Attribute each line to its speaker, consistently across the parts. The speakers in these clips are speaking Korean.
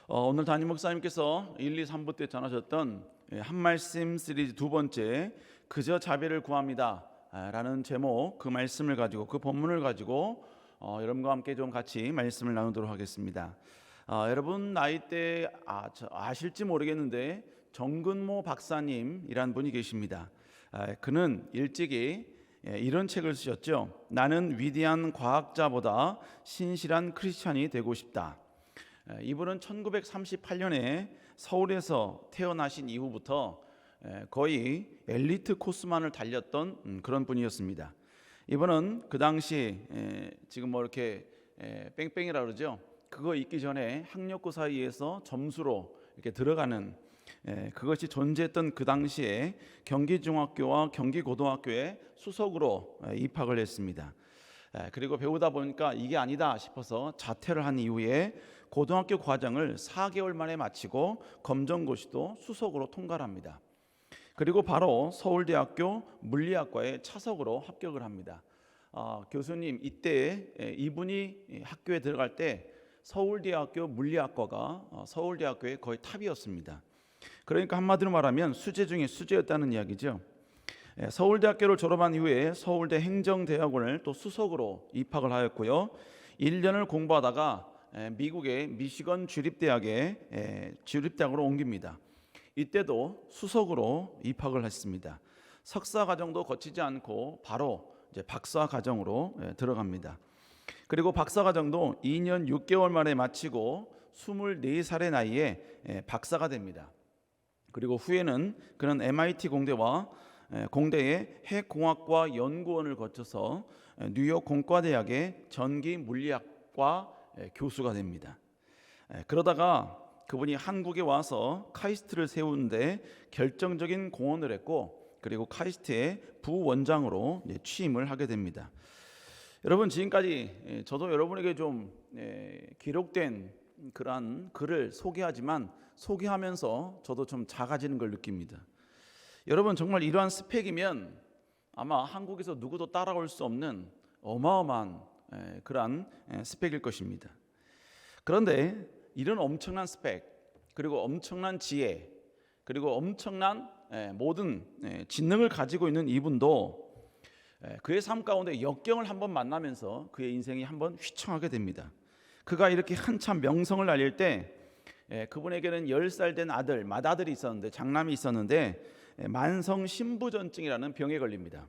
Speaker 1: 오늘 담임 목사님께서 1, 2, 3부 때 전하셨던 한 말씀 시리즈 두 번째 그저 자비를 구합니다 라는 제목, 그 말씀을 가지고, 그 본문을 가지고 여러분과 함께 좀 같이 말씀을 나누도록 하겠습니다. 여러분 나이대 아실지 모르겠는데 정근모 박사님이란 분이 계십니다. 그는 일찍이 이런 책을 쓰셨죠. 나는 위대한 과학자보다 신실한 크리스찬이 되고 싶다. 이분은 1938년에 서울에서 태어나신 이후부터 거의 엘리트 코스만을 달렸던 그런 분이었습니다. 이분은 그 당시 지금 뭐 이렇게 뺑뺑이라 그러죠. 그거 있기 전에 학력고 사이에서 점수로 이렇게 들어가는 그것이 존재했던 그 당시에 경기중학교와 경기고등학교에 수석으로 입학을 했습니다. 그리고 배우다 보니까 이게 아니다 싶어서 자퇴를 한 이후에 고등학교 과정을 4개월 만에 마치고 검정고시도 수석으로 통과를 합니다. 그리고 바로 서울대학교 물리학과에 차석으로 합격을 합니다. 교수님, 이때 이분이 학교에 들어갈 때 서울대학교 물리학과가 서울대학교의 거의 탑이었습니다. 그러니까 한마디로 말하면 수재 중에 수재였다는 이야기죠. 서울대학교를 졸업한 이후에 서울대 행정대학원을 또 수석으로 입학을 하였고요. 1년을 공부하다가 미국의 미시건 주립대학으로 옮깁니다. 이때도 수석으로 입학을 했습니다. 석사 과정도 거치지 않고 바로 이제 박사 과정으로 들어갑니다. 그리고 박사 과정도 2년 6개월 만에 마치고 24살의 나이에 박사가 됩니다. 그리고 후에는 그는 MIT 공대의 핵공학과 연구원을 거쳐서 뉴욕 공과대학의 전기물리학과 교수가 됩니다. 그러다가 그분이 한국에 와서 카이스트를 세우는데 결정적인 공헌을 했고, 그리고 카이스트의 부원장으로 취임을 하게 됩니다. 여러분, 지금까지 저도 여러분에게 좀 기록된 그러한 글을 소개하지만 소개하면서 저도 좀 작아지는 걸 느낍니다. 여러분, 정말 이러한 스펙이면 아마 한국에서 누구도 따라올 수 없는 어마어마한 그러한 스펙일 것입니다. 그런데 이런 엄청난 스펙, 그리고 엄청난 지혜, 그리고 엄청난 모든 지능을 가지고 있는 이분도 그의 삶 가운데 역경을 한번 만나면서 그의 인생이 한번 휘청하게 됩니다. 그가 이렇게 한참 명성을 날릴 때 그분에게는 10살 된 아들, 맏아들이 있었는데, 장남이 있었는데 만성 신부전증이라는 병에 걸립니다.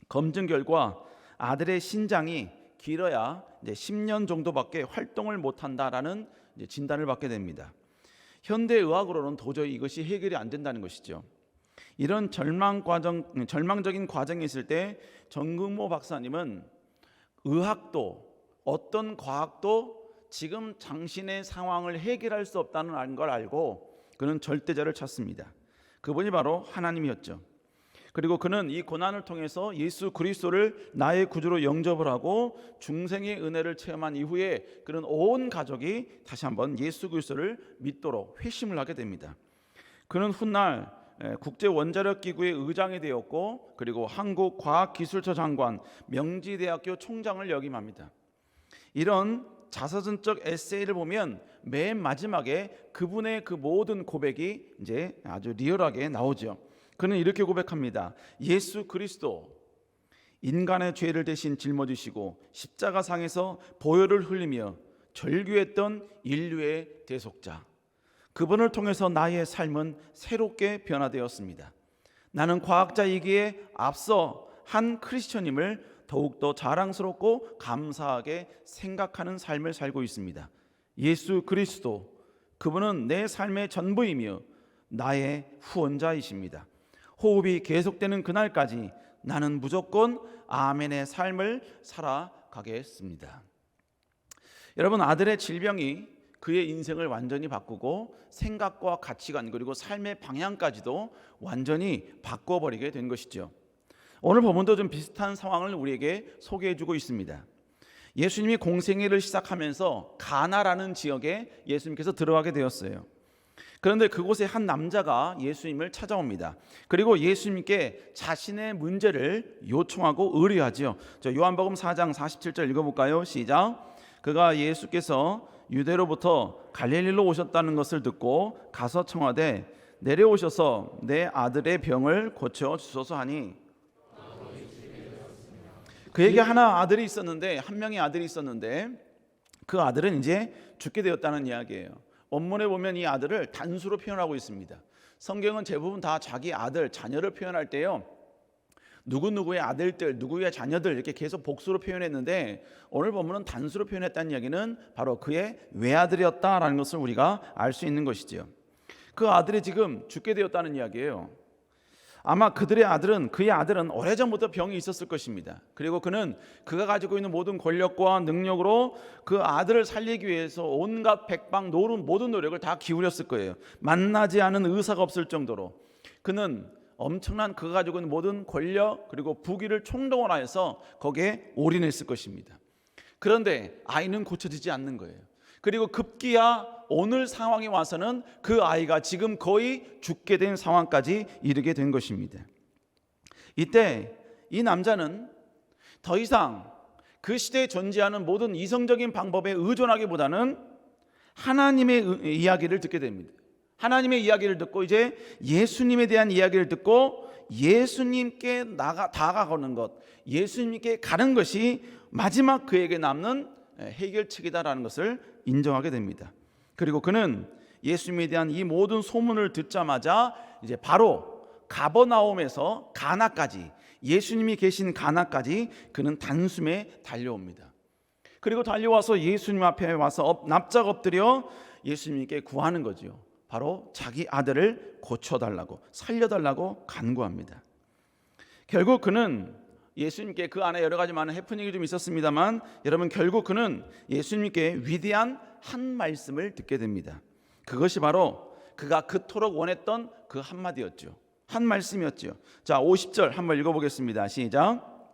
Speaker 1: 검증 결과 아들의 신장이 길어야 이제 10년 정도밖에 활동을 못한다라는 진단을 받게 됩니다. 현대 의학으로는 도저히 이것이 해결이 안 된다는 것이죠. 이런 절망적인 과정이 있을 때 정근모 박사님은 의학도 어떤 과학도 지금 당신의 상황을 해결할 수 없다는 걸 알고 그는 절대자를 찾습니다. 그분이 바로 하나님이었죠. 그리고 그는 이 고난을 통해서 예수 그리스도를 나의 구주로 영접을 하고 중생의 은혜를 체험한 이후에 그는 온 가족이 다시 한번 예수 그리스도를 믿도록 회심을 하게 됩니다. 그는 훗날 국제원자력기구의 의장이 되었고, 그리고 한국과학기술처 장관, 명지대학교 총장을 역임합니다. 이런 자서전적 에세이를 보면 맨 마지막에 그분의 그 모든 고백이 이제 아주 리얼하게 나오죠. 그는 이렇게 고백합니다. 예수 그리스도, 인간의 죄를 대신 짊어지시고 십자가상에서 보혈을 흘리며 절규했던 인류의 대속자, 그분을 통해서 나의 삶은 새롭게 변화되었습니다. 나는 과학자이기에 앞서 한 크리스천임을 더욱더 자랑스럽고 감사하게 생각하는 삶을 살고 있습니다. 예수 그리스도, 그분은 내 삶의 전부이며 나의 후원자이십니다. 호흡이 계속되는 그날까지 나는 무조건 아멘의 삶을 살아가겠습니다. 여러분, 아들의 질병이 그의 인생을 완전히 바꾸고 생각과 가치관, 그리고 삶의 방향까지도 완전히 바꿔버리게 된 것이죠. 오늘 본문도 좀 비슷한 상황을 우리에게 소개해주고 있습니다. 예수님이 공생애를 시작하면서 가나라는 지역에 예수님께서 들어가게 되었어요. 그런데 그곳에 한 남자가 예수님을 찾아옵니다. 그리고 예수님께 자신의 문제를 요청하고 의뢰하죠. 요한복음 4장 47절 읽어볼까요? 시작. 그가 예수께서 유대로부터 갈릴리로 오셨다는 것을 듣고 가서 청하되 내려오셔서 내 아들의 병을 고쳐 주소서 하니, 그에게 한 명의 아들이 있었는데 그 아들은 이제 죽게 되었다는 이야기예요. 원문에 보면 이 아들을 단수로 표현하고 있습니다. 성경은 대부분 다 자기 아들, 자녀를 표현할 때요, 누구누구의 아들들, 누구의 자녀들 이렇게 계속 복수로 표현했는데, 오늘 본문은 단수로 표현했다는 이야기는 바로 그의 외아들이었다라는 것을 우리가 알 수 있는 것이지요. 그 아들이 지금 죽게 되었다는 이야기예요. 아마 그의 아들은 오래전부터 병이 있었을 것입니다. 그리고 그가 가지고 있는 모든 권력과 능력으로 그 아들을 살리기 위해서 온갖 백방 노름 모든 노력을 다 기울였을 거예요. 만나지 않은 의사가 없을 정도로 그는 엄청난 그가 가지고 있는 모든 권력 그리고 부귀를 총동원하여서 거기에 올인했을 것입니다. 그런데 아이는 고쳐지지 않는 거예요. 그리고 급기야 오늘 상황에 와서는 그 아이가 지금 거의 죽게 된 상황까지 이르게 된 것입니다. 이때 이 남자는 더 이상 그 시대에 존재하는 모든 이성적인 방법에 의존하기보다는 하나님의 이야기를 듣게 됩니다. 하나님의 이야기를 듣고 이제 예수님에 대한 이야기를 듣고 예수님께 다가가는 것, 예수님께 가는 것이 마지막 그에게 남는 해결책이다라는 것을 인정하게 됩니다. 그리고 그는 예수님에 대한 이 모든 소문을 듣자마자 이제 바로 가버나움에서 가나까지, 예수님이 계신 가나까지 그는 단숨에 달려옵니다. 그리고 달려와서 예수님 앞에 와서 납작 엎드려 예수님께 구하는 거죠. 바로 자기 아들을 고쳐달라고, 살려달라고 간구합니다. 결국 그는 예수님께, 그 안에 여러 가지 많은 해프닝이 좀 있었습니다만, 여러분 결국 그는 예수님께 위대한 한 말씀을 듣게 됩니다. 그것이 바로 그가 그토록 원했던 그 한마디였죠. 한 말씀이었죠. 자, 50절 한번 읽어보겠습니다. 시작.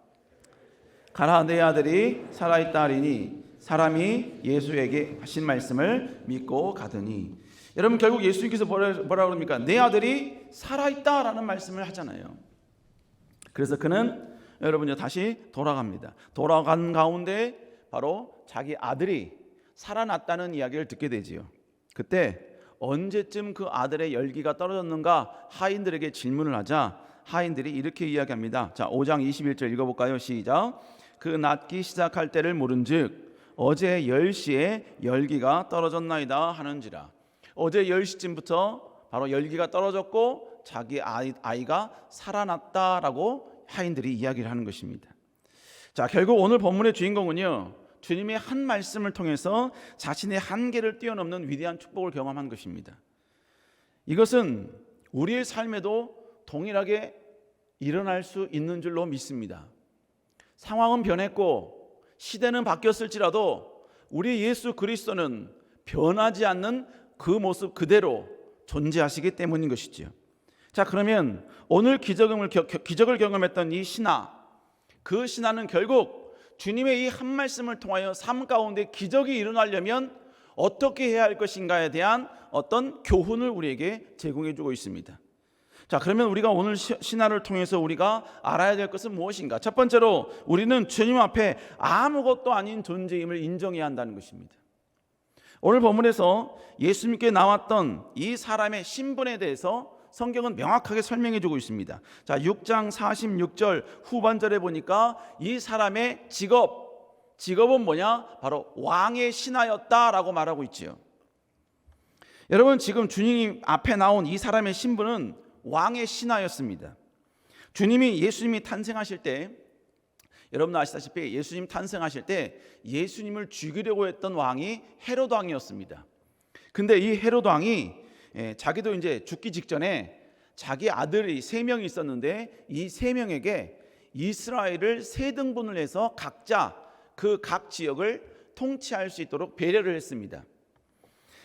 Speaker 1: 가라, 내 아들이 살아있다 하리니 사람이 예수에게 하신 말씀을 믿고 가더니. 여러분 결국 예수님께서 뭐라 그럽니까? 내 아들이 살아있다라는 말씀을 하잖아요. 그래서 그는 여러분 다시 돌아갑니다. 돌아간 가운데 바로 자기 아들이 살아났다는 이야기를 듣게 되지요. 그때 언제쯤 그 아들의 열기가 떨어졌는가 하인들에게 질문을 하자 하인들이 이렇게 이야기합니다. 자, 5장 21절 읽어볼까요? 시작. 그 낫기 시작할 때를 물은즉 어제 10시에 열기가 떨어졌나이다 하는지라. 어제 10시쯤부터 바로 열기가 떨어졌고 자기 아이가 살아났다라고 하인들이 이야기를 하는 것입니다. 자, 결국 오늘 본문의 주인공은요, 주님의 한 말씀을 통해서 자신의 한계를 뛰어넘는 위대한 축복을 경험한 것입니다. 이것은 우리의 삶에도 동일하게 일어날 수 있는 줄로 믿습니다. 상황은 변했고 시대는 바뀌었을지라도 우리 예수 그리스도는 변하지 않는 그 모습 그대로 존재하시기 때문인 것이지요. 자, 그러면 오늘 기적을 경험했던 이 신하, 그 신하는 결국 주님의 이 한 말씀을 통하여 삶 가운데 기적이 일어나려면 어떻게 해야 할 것인가에 대한 어떤 교훈을 우리에게 제공해 주고 있습니다. 자, 그러면 우리가 오늘 신하를 통해서 우리가 알아야 될 것은 무엇인가? 첫 번째로 우리는 주님 앞에 아무것도 아닌 존재임을 인정해야 한다는 것입니다. 오늘 본문에서 예수님께 나왔던 이 사람의 신분에 대해서 성경은 명확하게 설명해 주고 있습니다. 자, 6장 46절 후반절에 보니까 이 사람의 직업은 뭐냐? 바로 왕의 신하였다라고 말하고 있지요. 여러분, 지금 주님 앞에 나온 이 사람의 신분은 왕의 신하였습니다. 예수님이 탄생하실 때, 여러분 아시다시피 예수님 탄생하실 때 예수님을 죽이려고 했던 왕이 헤롯 왕이었습니다. 근데 이 헤롯 왕이 자기도 이제 죽기 직전에 자기 아들이 3명이 있었는데 이 3명에게 이스라엘을 3등분을 해서 각자 그 각 지역을 통치할 수 있도록 배려를 했습니다.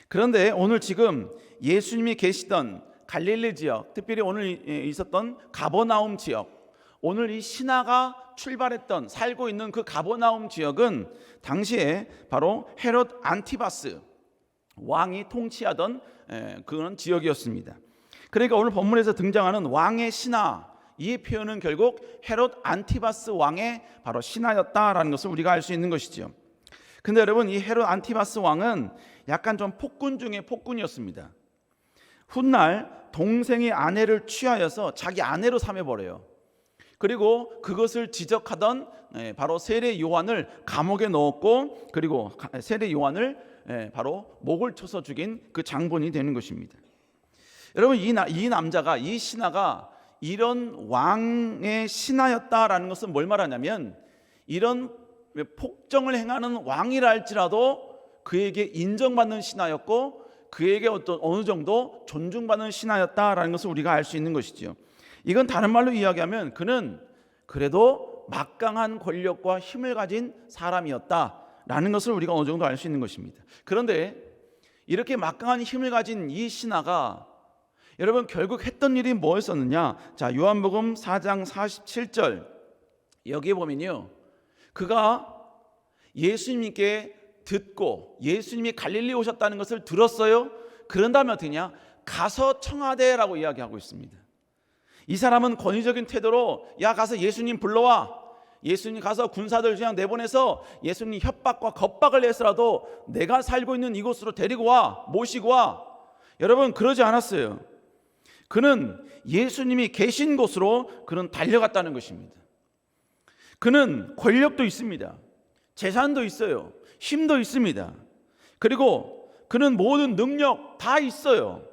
Speaker 1: 그런데 오늘 지금 예수님이 계시던 갈릴리 지역, 특별히 오늘 있었던 가버나움 지역, 오늘 이 신하가 출발했던 살고 있는 그 가버나움 지역은 당시에 바로 헤롯 안티바스 왕이 통치하던 그런 지역이었습니다. 그러니까 오늘 본문에서 등장하는 왕의 신하, 이 표현은 결국 헤롯 안티바스 왕의 바로 신하였다라는 것을 우리가 알 수 있는 것이죠. 근데 여러분, 이 헤롯 안티바스 왕은 약간 좀 폭군 중에 폭군이었습니다. 훗날 동생의 아내를 취하여서 자기 아내로 삼아버려요. 그리고 그것을 지적하던 바로 세례 요한을 감옥에 넣었고, 그리고 세례 요한을 바로 목을 쳐서 죽인 그 장본이 되는 것입니다. 여러분, 이 남자가, 이 신하가 이런 왕의 신하였다라는 것은 뭘 말하냐면, 이런 폭정을 행하는 왕이라 할지라도 그에게 인정받는 신하였고, 그에게 어느 정도 존중받는 신하였다라는 것을 우리가 알 수 있는 것이죠. 이건 다른 말로 이야기하면 그는 그래도 막강한 권력과 힘을 가진 사람이었다라는 것을 우리가 어느 정도 알 수 있는 것입니다. 그런데 이렇게 막강한 힘을 가진 이 신하가 여러분 결국 했던 일이 뭐였었느냐? 자, 요한복음 4장 47절 여기에 보면요, 그가 예수님께 듣고 예수님이 갈릴리 오셨다는 것을 들었어요. 그런 다음에 어떠냐? 가서 청하되라고 이야기하고 있습니다. 이 사람은 권위적인 태도로 야, 가서 예수님 불러와, 예수님 가서 군사들 그냥 내보내서 예수님 협박과 겁박을 해서라도 내가 살고 있는 이곳으로 데리고 와, 모시고 와. 여러분, 그러지 않았어요. 그는 예수님이 계신 곳으로 그는 달려갔다는 것입니다. 그는 권력도 있습니다. 재산도 있어요. 힘도 있습니다. 그리고 그는 모든 능력 다 있어요.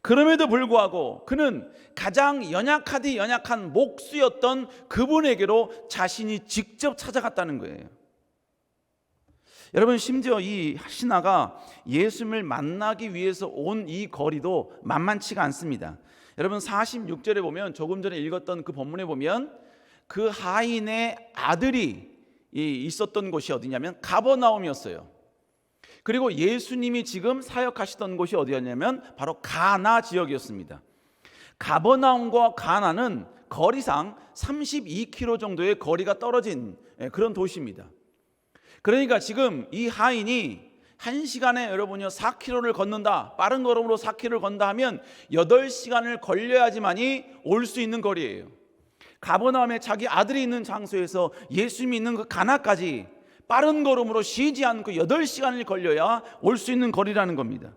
Speaker 1: 그럼에도 불구하고 그는 가장 연약하디 연약한 목수였던 그분에게로 자신이 직접 찾아갔다는 거예요. 여러분, 심지어 이 신하가 예수님을 만나기 위해서 온 이 거리도 만만치가 않습니다. 여러분, 46절에 보면, 조금 전에 읽었던 그 본문에 보면 그 하인의 아들이 있었던 곳이 어디냐면 가버나움이었어요. 그리고 예수님이 지금 사역하시던 곳이 어디였냐면 바로 가나 지역이었습니다. 가버나움과 가나는 거리상 32km 정도의 거리가 떨어진 그런 도시입니다. 그러니까 지금 이 하인이 1시간에 여러분요 4km를 걷는다, 빠른 걸음으로 4km를 건다 하면 8시간을 걸려야지만이 올 수 있는 거리예요. 가버나움에 자기 아들이 있는 장소에서 예수님이 있는 그 가나까지 빠른 걸음으로 쉬지 않고 8시간을 걸려야 올 수 있는 거리라는 겁니다.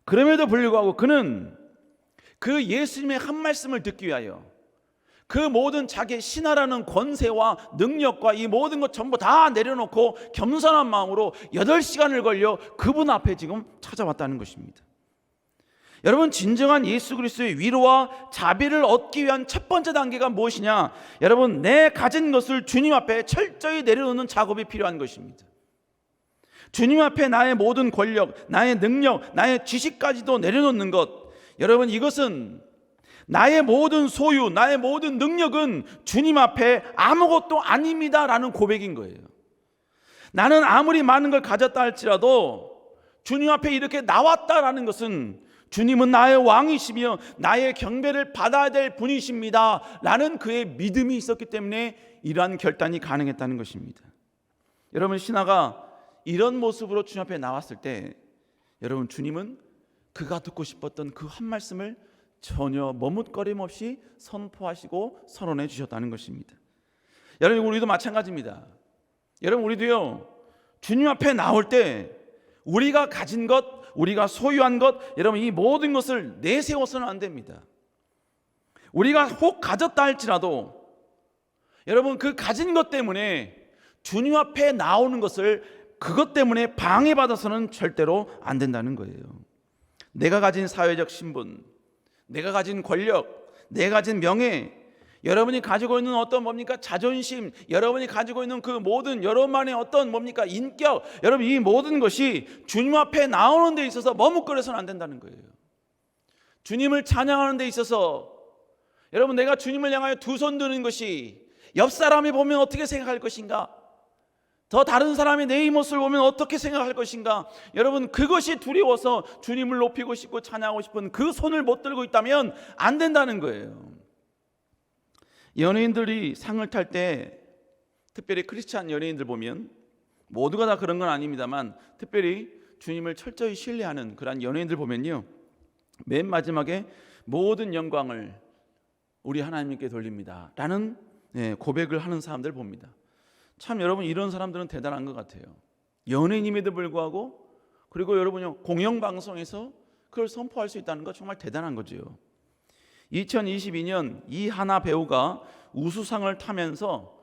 Speaker 1: 그럼에도 불구하고 그는 그 예수님의 한 말씀을 듣기 위하여 그 모든 자기의 신하라는 권세와 능력과 이 모든 것 전부 다 내려놓고 겸손한 마음으로 8시간을 걸려 그분 앞에 지금 찾아왔다는 것입니다. 여러분, 진정한 예수 그리스도의 위로와 자비를 얻기 위한 첫 번째 단계가 무엇이냐? 여러분, 내 가진 것을 주님 앞에 철저히 내려놓는 작업이 필요한 것입니다. 주님 앞에 나의 모든 권력, 나의 능력, 나의 지식까지도 내려놓는 것, 여러분, 이것은 나의 모든 소유, 나의 모든 능력은 주님 앞에 아무것도 아닙니다라는 고백인 거예요. 나는 아무리 많은 걸 가졌다 할지라도 주님 앞에 이렇게 나왔다라는 것은 주님은 나의 왕이시며 나의 경배를 받아야 될 분이십니다 라는 그의 믿음이 있었기 때문에 이러한 결단이 가능했다는 것입니다. 여러분, 신하가 이런 모습으로 주님 앞에 나왔을 때 여러분, 주님은 그가 듣고 싶었던 그 한 말씀을 전혀 머뭇거림 없이 선포하시고 선언해 주셨다는 것입니다. 여러분, 우리도 마찬가지입니다. 여러분, 우리도요, 주님 앞에 나올 때 우리가 가진 것, 우리가 소유한 것, 여러분, 이 모든 것을 내세워서는 안 됩니다. 우리가 혹 가졌다 할지라도 여러분, 그 가진 것 때문에 주님 앞에 나오는 것을 그것 때문에 방해받아서는 절대로 안 된다는 거예요. 내가 가진 사회적 신분, 내가 가진 권력, 내가 가진 명예, 여러분이 가지고 있는 어떤 뭡니까? 자존심, 여러분이 가지고 있는 그 모든 여러분만의 어떤 뭡니까? 인격, 여러분, 이 모든 것이 주님 앞에 나오는 데 있어서 머뭇거려서는 안 된다는 거예요. 주님을 찬양하는 데 있어서 여러분, 내가 주님을 향하여 두 손 드는 것이 옆 사람이 보면 어떻게 생각할 것인가? 더 다른 사람이 내 이 모습을 보면 어떻게 생각할 것인가? 여러분, 그것이 두려워서 주님을 높이고 싶고 찬양하고 싶은 그 손을 못 들고 있다면 안 된다는 거예요. 연예인들이 상을 탈 때, 특별히 크리스찬 연예인들 보면, 모두가 다 그런 건 아닙니다만 특별히 주님을 철저히 신뢰하는 그런 연예인들 보면요, 맨 마지막에 모든 영광을 우리 하나님께 돌립니다 라는 고백을 하는 사람들 봅니다. 참, 여러분, 이런 사람들은 대단한 것 같아요. 연예인임에도 불구하고 그리고 여러분요 공영방송에서 그걸 선포할 수 있다는 거 정말 대단한 거죠. 2022년 이하나 배우가 우수상을 타면서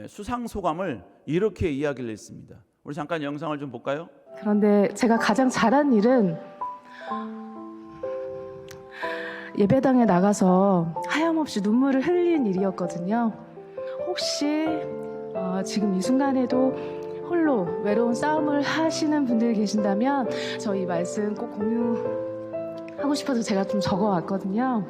Speaker 1: 수상 소감을 이렇게 이야기를 했습니다. 우리 잠깐 영상을 좀 볼까요?
Speaker 2: 그런데 제가 가장 잘한 일은 예배당에 나가서 하염없이 눈물을 흘린 일이었거든요. 혹시 지금 이 순간에도 홀로 외로운 싸움을 하시는 분들이 계신다면 저희 말씀 꼭 공유하고 싶어서 제가 좀 적어왔거든요.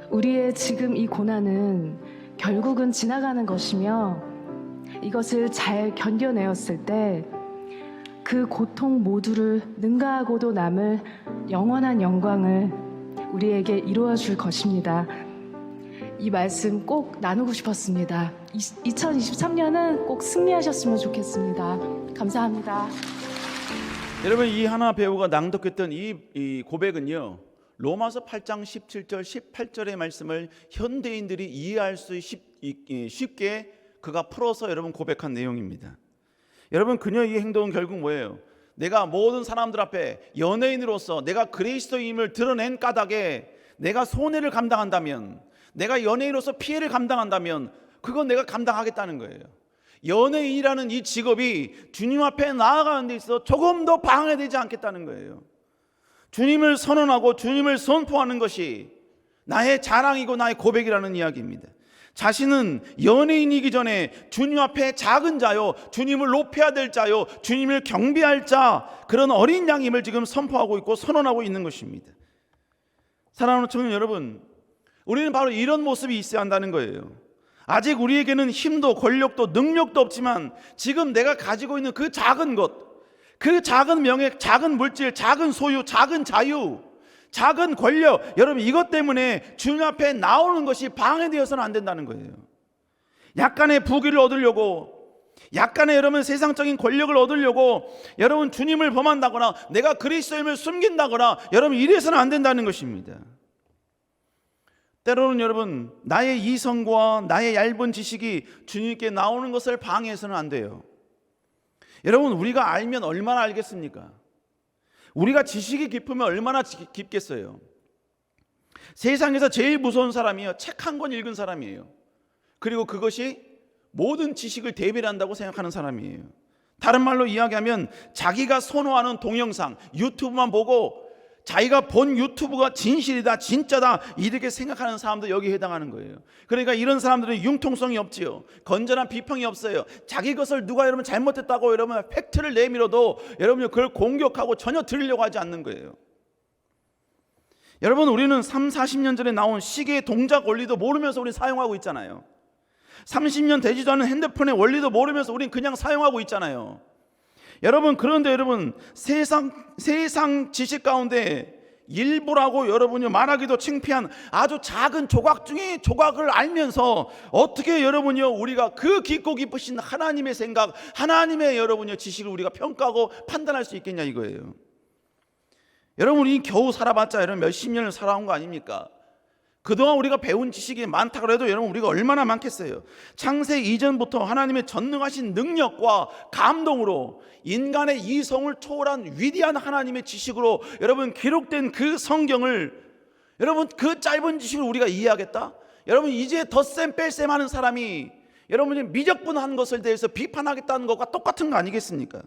Speaker 2: 우리의 지금 이 고난은 결국은 지나가는 것이며 이것을 잘 견뎌내었을 때 그 고통 모두를 능가하고도 남을 영원한 영광을 우리에게 이루어 줄 것입니다. 이 말씀 꼭 나누고 싶었습니다. 2023년은 꼭 승리하셨으면 좋겠습니다. 감사합니다.
Speaker 1: 여러분 이하나 배우가 낭독했던 이 고백은요 로마서 8장 17절 18절의 말씀을 현대인들이 이해할 수 쉽게 그가 풀어서 여러분 고백한 내용입니다. 여러분 그녀의 행동은 결국 뭐예요? 내가 모든 사람들 앞에 연예인으로서 내가 그리스도임을 드러낸 까닭에 내가 손해를 감당한다면, 내가 연예인으로서 피해를 감당한다면 그건 내가 감당하겠다는 거예요. 연예인이라는 이 직업이 주님 앞에 나아가는 데 있어서 조금 더 방해되지 않겠다는 거예요. 주님을 선언하고 주님을 선포하는 것이 나의 자랑이고 나의 고백이라는 이야기입니다. 자신은 연예인이기 전에 주님 앞에 작은 자요, 주님을 높여야 될 자요, 주님을 경배할 자, 그런 어린 양임을 지금 선포하고 있고 선언하고 있는 것입니다. 사랑하는 청년 여러분, 우리는 바로 이런 모습이 있어야 한다는 거예요. 아직 우리에게는 힘도 권력도 능력도 없지만 지금 내가 가지고 있는 그 작은 것, 그 작은 명예, 작은 물질, 작은 소유, 작은 자유, 작은 권력, 여러분 이것 때문에 주님 앞에 나오는 것이 방해되어서는 안 된다는 거예요. 약간의 부귀를 얻으려고, 약간의 여러분 세상적인 권력을 얻으려고 여러분 주님을 범한다거나 내가 그리스도임을 숨긴다거나 여러분 이래서는 안 된다는 것입니다. 때로는 여러분 나의 이성과 나의 얇은 지식이 주님께 나오는 것을 방해해서는 안 돼요. 여러분 우리가 알면 얼마나 알겠습니까? 우리가 지식이 깊으면 얼마나 깊겠어요. 세상에서 제일 무서운 사람이요 책 한 권 읽은 사람이에요. 그리고 그것이 모든 지식을 대변한다고 생각하는 사람이에요. 다른 말로 이야기하면 자기가 선호하는 동영상 유튜브만 보고 자기가 본 유튜브가 진실이다 진짜다 이렇게 생각하는 사람도 여기에 해당하는 거예요. 그러니까 이런 사람들은 융통성이 없지요. 건전한 비평이 없어요. 자기 것을 누가 여러분 잘못했다고 여러분 팩트를 내밀어도 여러분 그걸 공격하고 전혀 들으려고 하지 않는 거예요. 여러분 우리는 30-40년 전에 나온 시계의 동작 원리도 모르면서 우리 사용하고 있잖아요. 30년 되지도 않은 핸드폰의 원리도 모르면서 우리는 그냥 사용하고 있잖아요. 여러분 그런데 여러분 세상 지식 가운데 일부라고 여러분이 말하기도 창피한 아주 작은 조각 중에 조각을 알면서 어떻게 여러분이요 우리가 그 깊고 깊으신 하나님의 생각, 하나님의 여러분이요 지식을 우리가 평가하고 판단할 수 있겠냐 이거예요. 여러분 우리 겨우 살아봤자 여러분 몇십 년을 살아온 거 아닙니까? 그동안 우리가 배운 지식이 많다 그래도 여러분 우리가 얼마나 많겠어요. 창세 이전부터 하나님의 전능하신 능력과 감동으로 인간의 이성을 초월한 위대한 하나님의 지식으로 여러분 기록된 그 성경을 여러분 그 짧은 지식을 우리가 이해하겠다? 여러분 이제 덧셈 뺄셈 하는 사람이 여러분이 미적분한 것을 대해서 비판하겠다는 것과 똑같은 거 아니겠습니까?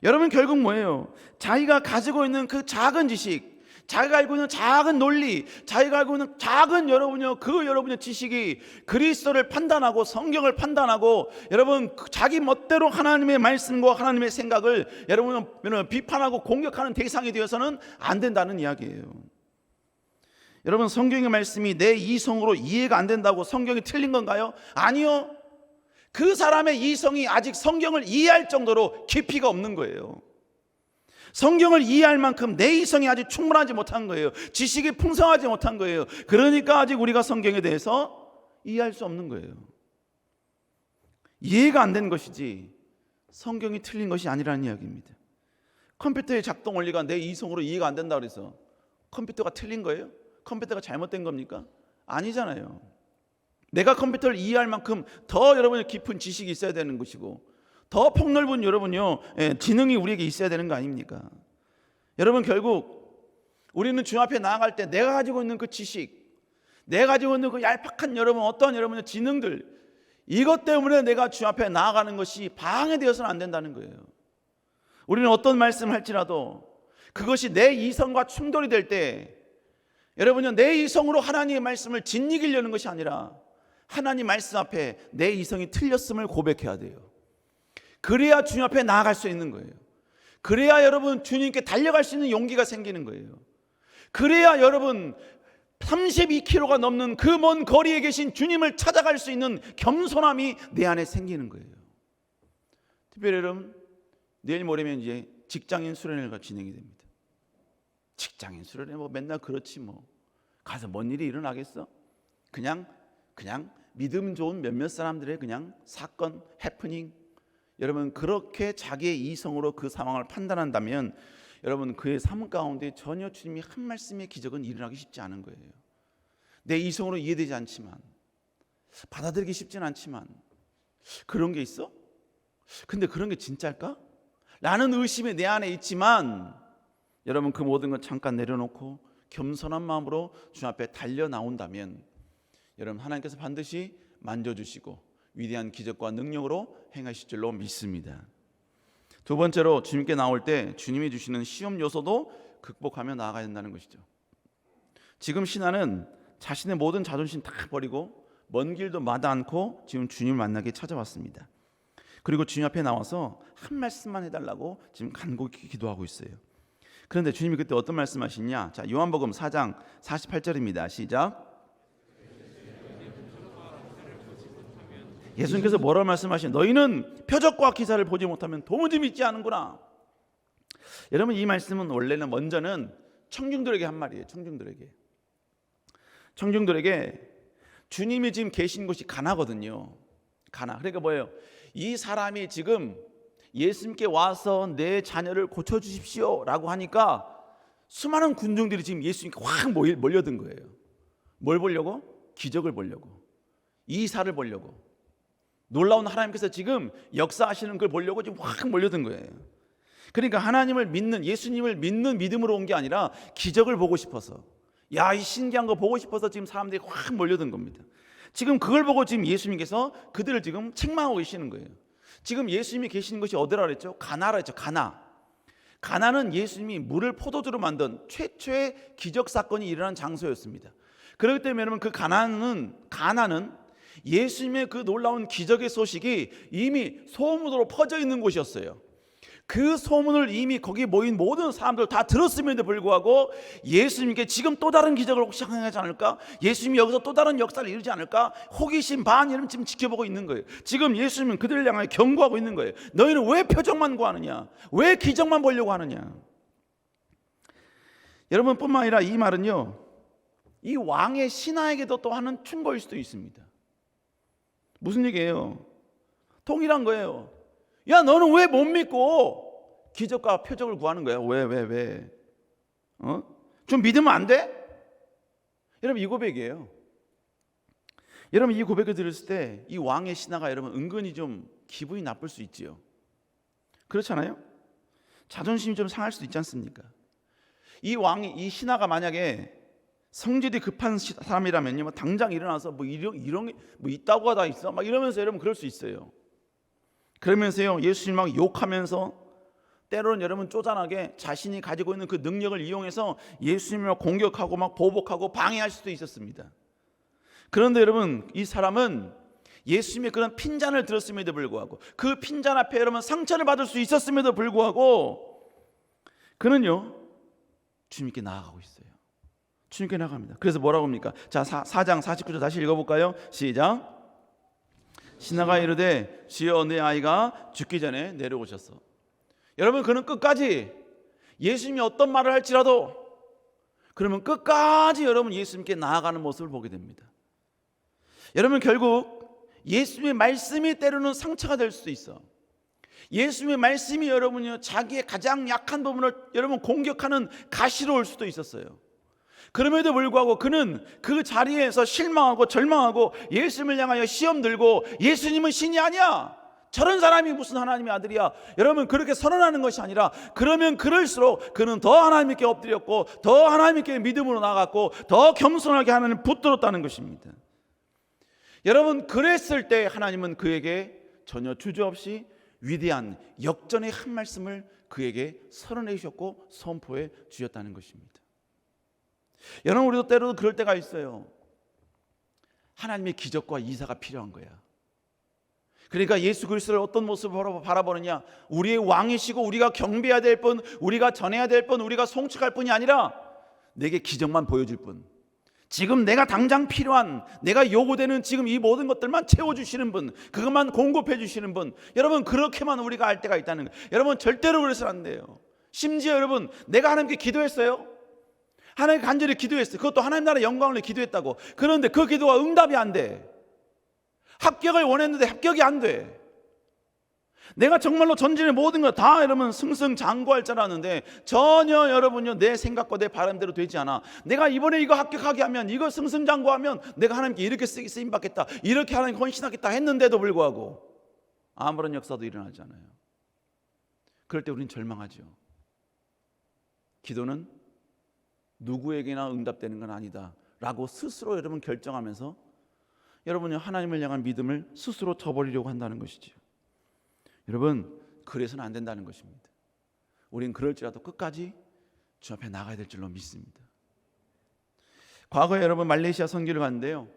Speaker 1: 여러분 결국 뭐예요? 자기가 가지고 있는 그 작은 지식, 자기가 알고 있는 작은 논리, 자기가 알고 있는 작은 여러분의 지식이 그리스도를 판단하고 성경을 판단하고 여러분 자기 멋대로 하나님의 말씀과 하나님의 생각을 여러분 비판하고 공격하는 대상이 되어서는 안 된다는 이야기예요. 여러분 성경의 말씀이 내 이성으로 이해가 안 된다고 성경이 틀린 건가요? 아니요. 그 사람의 이성이 아직 성경을 이해할 정도로 깊이가 없는 거예요. 성경을 이해할 만큼 내 이성이 아직 충분하지 못한 거예요. 지식이 풍성하지 못한 거예요. 그러니까 아직 우리가 성경에 대해서 이해할 수 없는 거예요. 이해가 안 된 것이지 성경이 틀린 것이 아니라는 이야기입니다. 컴퓨터의 작동 원리가 내 이성으로 이해가 안 된다고 해서 컴퓨터가 틀린 거예요? 컴퓨터가 잘못된 겁니까? 아니잖아요. 내가 컴퓨터를 이해할 만큼 더 여러분의 깊은 지식이 있어야 되는 것이고 더 폭넓은 여러분요 지능이 우리에게 있어야 되는 거 아닙니까? 여러분 결국 우리는 주 앞에 나아갈 때 내가 가지고 있는 그 지식, 내가 가지고 있는 그 얄팍한 여러분 어떤 여러분의 지능들 이것 때문에 내가 주 앞에 나아가는 것이 방해되어서는 안 된다는 거예요. 우리는 어떤 말씀을 할지라도 그것이 내 이성과 충돌이 될 때 여러분요 내 이성으로 하나님의 말씀을 짓이기려는 것이 아니라 하나님 말씀 앞에 내 이성이 틀렸음을 고백해야 돼요. 그래야 주님 앞에 나아갈 수 있는 거예요. 그래야 여러분 주님께 달려갈 수 있는 용기가 생기는 거예요. 그래야 여러분 32km가 넘는 그 먼 거리에 계신 주님을 찾아갈 수 있는 겸손함이 내 안에 생기는 거예요. 특별히 여러분 내일 모레면 이제 직장인 수련회가 진행이 됩니다. 직장인 수련회 뭐 맨날 그렇지 뭐 가서 뭔 일이 일어나겠어? 그냥 믿음 좋은 몇몇 사람들의 그냥 사건, 해프닝. 여러분 그렇게 자기의 이성으로 그 상황을 판단한다면 여러분 그의 삶 가운데 전혀 주님이 한 말씀의 기적은 일어나기 쉽지 않은 거예요. 내 이성으로 이해되지 않지만 받아들이기 쉽진 않지만 그런 게 있어? 근데 그런 게 진짜일까? 라는 의심이 내 안에 있지만 여러분 그 모든 걸 잠깐 내려놓고 겸손한 마음으로 주님 앞에 달려 나온다면 여러분 하나님께서 반드시 만져주시고 위대한 기적과 능력으로 행하실 줄로 믿습니다. 두 번째로 주님께 나올 때 주님이 주시는 시험 요소도 극복하며 나아가야 된다는 것이죠. 지금 신하는 자신의 모든 자존심 다 버리고 먼 길도 마다 않고 지금 주님을 만나게 찾아왔습니다. 그리고 주님 앞에 나와서 한 말씀만 해달라고 지금 간곡히 기도하고 있어요. 그런데 주님이 그때 어떤 말씀하시냐? 자, 요한복음 4장 48절입니다. 시작. 예수님께서 뭐라고 말씀하시냐? 너희는 표적과 기사를 보지 못하면 도무지 믿지 않는구나. 여러분 이 말씀은 원래는 먼저는 청중들에게 한 말이에요. 청중들에게 주님이 지금 계신 곳이 가나거든요. 가나. 그러니까 뭐예요? 이 사람이 지금 예수님께 와서 내 자녀를 고쳐주십시오 라고 하니까 수많은 군중들이 지금 예수님께 확 몰려든 거예요. 뭘 보려고? 기적을 보려고, 이사를 보려고, 놀라운 하나님께서 지금 역사하시는 걸 보려고 지금 확 몰려든 거예요. 그러니까 하나님을 믿는, 예수님을 믿는 믿음으로 온 게 아니라 기적을 보고 싶어서, 야, 이 신기한 거 보고 싶어서 지금 사람들이 확 몰려든 겁니다. 지금 그걸 보고 지금 예수님께서 그들을 지금 책망하고 계시는 거예요. 지금 예수님이 계시는 것이 어디라 그랬죠? 가나라 했죠. 가나는 예수님이 물을 포도주로 만든 최초의 기적 사건이 일어난 장소였습니다. 그렇기 때문에 여러분 그 가나는 예수님의 그 놀라운 기적의 소식이 이미 소문으로 퍼져 있는 곳이었어요. 그 소문을 이미 거기 모인 모든 사람들 다 들었음에도 불구하고 예수님께 지금 또 다른 기적을 혹시 행하지 않을까? 예수님이 여기서 또 다른 역사를 이루지 않을까? 호기심 반 이런 지금 지켜보고 있는 거예요. 지금 예수님은 그들을 향해 경고하고 있는 거예요. 너희는 왜 표적만 구하느냐? 왜 기적만 보려고 하느냐? 여러분뿐만 아니라 이 말은요, 이 왕의 신하에게도 또 하는 충고일 수도 있습니다. 무슨 얘기예요? 동일한 거예요. 야, 너는 왜 못 믿고 기적과 표적을 구하는 거야? 왜? 좀 믿으면 안 돼? 여러분 이 고백이에요. 여러분 이 고백을 들었을 때 이 왕의 신하가 여러분 은근히 좀 기분이 나쁠 수 있지요. 그렇잖아요? 자존심이 좀 상할 수도 있지 않습니까? 이 신하가 만약에 성질이 급한 사람이라면요, 당장 일어나서 뭐 이런 게 뭐 있다고가 다 있어, 막 이러면서 여러분 그럴 수 있어요. 그러면서요 예수님 막 욕하면서 때로는 여러분 쪼잔하게 자신이 가지고 있는 그 능력을 이용해서 예수님을 공격하고 막 보복하고 방해할 수도 있었습니다. 그런데 여러분 이 사람은 예수님의 그런 핀잔을 들었음에도 불구하고 그 핀잔 앞에 여러분 상처를 받을 수 있었음에도 불구하고 그는요 주님께 나아가고 있어요. 주님께 나갑니다. 그래서 뭐라고 합니까? 자, 4장 49절 다시 읽어볼까요? 시작. 신하가 이르되 주여 내 아이가 죽기 전에 내려오셨어. 여러분 그는 끝까지 예수님이 어떤 말을 할지라도 그러면 끝까지 여러분 예수님께 나아가는 모습을 보게 됩니다. 여러분 결국 예수님의 말씀이 때로는 상처가 될 수도 있어. 예수님의 말씀이 여러분요 자기의 가장 약한 부분을 여러분 공격하는 가시로 올 수도 있었어요. 그럼에도 불구하고 그는 그 자리에서 실망하고 절망하고 예수님을 향하여 시험 들고 예수님은 신이 아니야, 저런 사람이 무슨 하나님의 아들이야, 여러분 그렇게 선언하는 것이 아니라 그러면 그럴수록 그는 더 하나님께 엎드렸고 더 하나님께 믿음으로 나갔고 더 겸손하게 하나님을 붙들었다는 것입니다. 여러분 그랬을 때 하나님은 그에게 전혀 주저없이 위대한 역전의 한 말씀을 그에게 선언해 주셨고 선포해 주셨다는 것입니다. 여러분 우리도 때로도 그럴 때가 있어요. 하나님의 기적과 이사가 필요한 거야. 그러니까 예수 그리스도를 어떤 모습으로 바라보느냐, 우리의 왕이시고 우리가 경배해야 될 분, 우리가 전해야 될 분, 우리가 송축할 뿐이 아니라 내게 기적만 보여줄 분, 지금 내가 당장 필요한, 내가 요구되는 지금 이 모든 것들만 채워주시는 분, 그것만 공급해 주시는 분, 여러분 그렇게만 우리가 알 때가 있다는 거예요. 여러분 절대로 그래서는 안 돼요. 심지어 여러분 내가 하나님께 기도했어요. 하나님 간절히 기도했어요. 그것도 하나님 나라 영광을 위해 기도했다고. 그런데 그 기도가 응답이 안 돼. 합격을 원했는데 합격이 안 돼. 내가 정말로 전진의 모든 것 다 여러분 승승장구할 줄 알았는데 전혀 여러분요 내 생각과 내 바람대로 되지 않아. 내가 이번에 이거 합격하게 하면, 이거 승승장구하면 내가 하나님께 이렇게 쓰임 받겠다, 이렇게 하나님 헌신하겠다 했는데도 불구하고 아무런 역사도 일어나지 않아요. 그럴 때 우리는 절망하죠. 기도는 누구에게나 응답되는 건 아니다 라고 스스로 여러분 결정하면서 여러분이 하나님을 향한 믿음을 스스로 저버리려고 한다는 것이죠. 여러분 그래서는 안 된다는 것입니다. 우린 그럴지라도 끝까지 주 앞에 나가야 될 줄로 믿습니다. 과거에 여러분 말레이시아 선교를 갔는데요,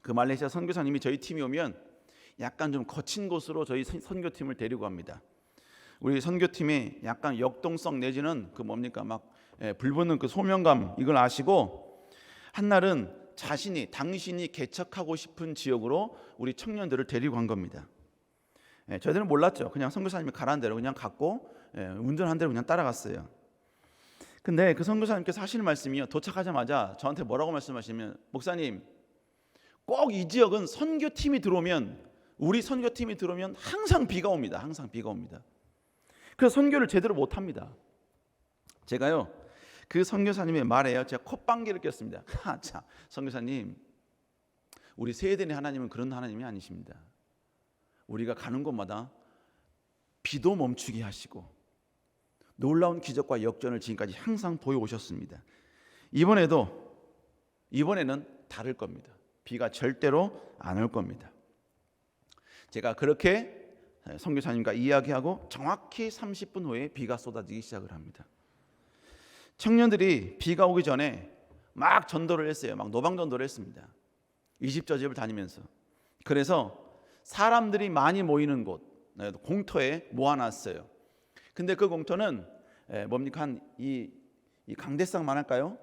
Speaker 1: 그 말레이시아 선교사님이 저희 팀이 오면 약간 좀 거친 곳으로 저희 선교팀을 데리고 갑니다. 우리 선교팀에 약간 역동성 내지는 그 뭡니까 막 불붙는 그 소명감, 이걸 아시고 한날은 당신이 개척하고 싶은 지역으로 우리 청년들을 데리고 간 겁니다. 저희들은 몰랐죠. 그냥 선교사님이 가라는 대로 그냥 갔고 운전한 대로 그냥 따라갔어요. 근데 그 선교사님께서 하시는 말씀이요, 도착하자마자 저한테 뭐라고 말씀하시면, 목사님 꼭 이 지역은 선교팀이 들어오면, 우리 선교팀이 들어오면 항상 비가 옵니다. 항상 비가 옵니다. 그래서 선교를 제대로 못합니다. 제가요 그 선교사님의 말에요 제가 콧방귀를 꼈습니다. 참, 선교사님 우리 세대의 하나님은 그런 하나님이 아니십니다. 우리가 가는 곳마다 비도 멈추게 하시고 놀라운 기적과 역전을 지금까지 항상 보여오셨습니다. 이번에는 다를 겁니다. 비가 절대로 안 올 겁니다. 제가 그렇게 선교사님과 이야기하고 정확히 30분 후에 비가 쏟아지기 시작을 합니다. 청년들이 비가 오기 전에 막 전도를 했어요. 막 노방전도를 했습니다. 이 집 저 집을 다니면서. 그래서 사람들이 많이 모이는 곳 공터에 모아놨어요. 근데 그 공터는 뭡니까, 한 이 강대상만 할까요?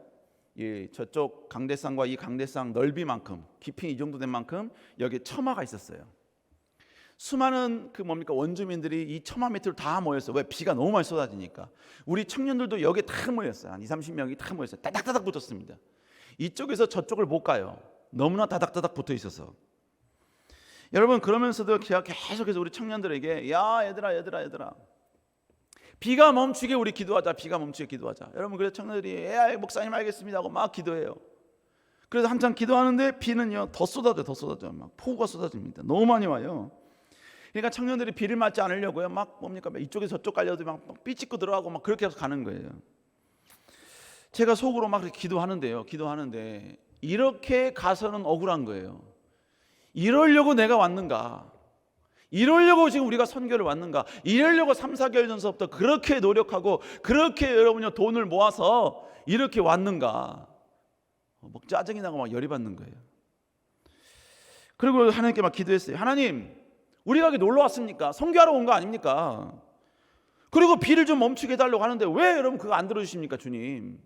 Speaker 1: 저쪽 강대상과 이 강대상 넓이만큼, 깊이 이 정도 된 만큼 여기 처마가 있었어요. 수많은 그 뭡니까 원주민들이 이 처마 밑으로 다 모였어요. 왜? 비가 너무 많이 쏟아지니까. 우리 청년들도 여기에 다 모였어요. 한 20-30명이 다 모였어요. 따닥따닥 붙었습니다. 이쪽에서 저쪽을 못 가요. 너무나 다닥다닥 붙어 있어서. 여러분 그러면서도 제가 계속해서 우리 청년들에게 야 얘들아 비가 멈추게 우리 기도하자, 비가 멈추게 기도하자. 여러분 그래서 청년들이 목사님 알겠습니다 하고 막 기도해요. 그래서 한참 기도하는데 비는요 더 쏟아져 막 폭우가 쏟아집니다. 너무 많이 와요. 그러니까 청년들이 비를 맞지 않으려고요 막 뭡니까 이쪽에서 저쪽 가려도 막 삐찍고 들어가고 막 그렇게 해서 가는 거예요. 제가 속으로 막 기도하는데 이렇게 가서는 억울한 거예요. 이러려고 내가 왔는가? 이러려고 지금 우리가 선교를 왔는가? 이러려고 3-4개월 전서부터 그렇게 노력하고 그렇게 여러분요 돈을 모아서 이렇게 왔는가? 막 짜증이 나고 막 열이 받는 거예요. 그리고 하나님께 막 기도했어요. 하나님, 우리가 여기 놀러 왔습니까? 선교하러 온 거 아닙니까? 그리고 비를 좀 멈추게 해달라고 하는데 왜 여러분 그거 안 들어주십니까, 주님?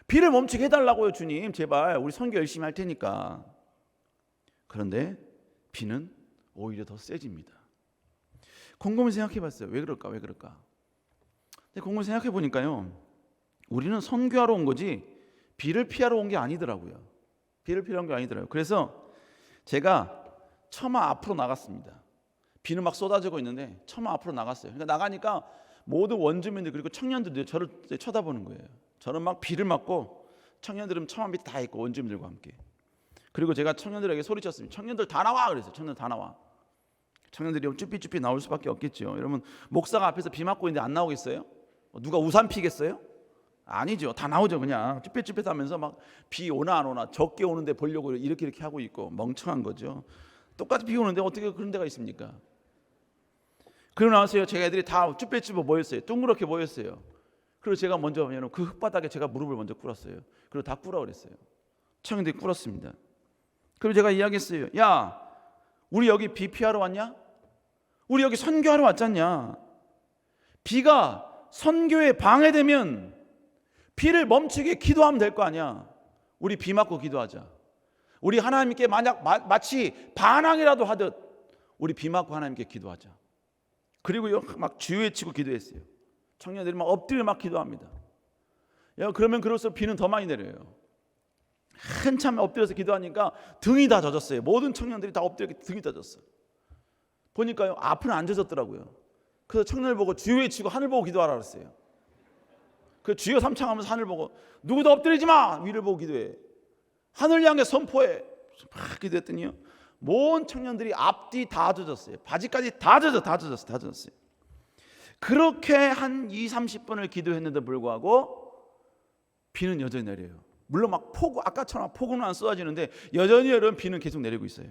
Speaker 1: 비를 멈추게 해달라고요, 주님. 제발 우리 선교 열심히 할 테니까. 그런데 비는 오히려 더 세집니다. 곰곰이 생각해 봤어요. 왜 그럴까? 근데 곰곰이 생각해 보니까요, 우리는 선교하러 온 거지 비를 피하러 온 게 아니더라고요. 그래서 제가 처마 앞으로 나갔습니다. 비는 막 쏟아지고 있는데 처마 앞으로 나갔어요. 그러니까 나가니까 모든 원주민들 그리고 청년들이 저를 쳐다보는 거예요. 저는 막 비를 맞고 청년들은 처마 밑에 다 있고 원주민들과 함께. 그리고 제가 청년들에게 소리쳤습니다. 청년들 다 나와 그랬어요. 청년들 다 나와. 청년들이 쭈삐쭈삐 나올 수밖에 없겠죠. 여러분, 목사가 앞에서 비 맞고 있는데 안 나오겠어요? 누가 우산 피겠어요? 아니죠. 다 나오죠. 그냥 쭈빼쭈빼 하면서 막 비 오나 안 오나 적게 오는데 보려고 이렇게 하고 있고 멍청한 거죠. 똑같이 비 오는데 어떻게 그런 데가 있습니까? 그러고 나서요, 제가 애들이 다 쭈빼쭈빼 모였어요. 둥그렇게 모였어요. 그리고 제가 먼저 그 흙바닥에 제가 무릎을 먼저 꿇었어요. 그리고 다 꿇어 그랬어요. 청년들이 꿇었습니다. 그리고 제가 이야기했어요. 야, 우리 여기 비 피하러 왔냐? 우리 여기 선교하러 왔잖냐? 비가 선교에 방해되면 비를 멈추게 기도하면 될 거 아니야. 우리 비 맞고 기도하자. 우리 하나님께 만약 마치 반항이라도 하듯 우리 비 맞고 하나님께 기도하자. 그리고요, 막 주여 외치고 기도했어요. 청년들이 막 엎드려 막 기도합니다. 야, 그러면 그럴수록 비는 더 많이 내려요. 한참 엎드려서 기도하니까 등이 다 젖었어요. 모든 청년들이 다 엎드려 등이 다 젖었어요. 보니까요, 앞은 안 젖었더라고요. 그래서 청년을 보고 주여 외치고 하늘 보고 기도하라 그랬어요. 그 주여 삼창하면서 하늘 보고 누구도 엎드리지 마! 위를 보고 기도해. 하늘 향해 선포해. 막 기도했더니요, 모든 청년들이 앞뒤 다 젖었어요. 바지까지 다 젖었어요. 그렇게 한 20-30분을 기도했는데 불구하고 비는 여전히 내려요. 물론 막 아까처럼 폭우는 안 쏟아지는데 여전히 여러분 비는 계속 내리고 있어요.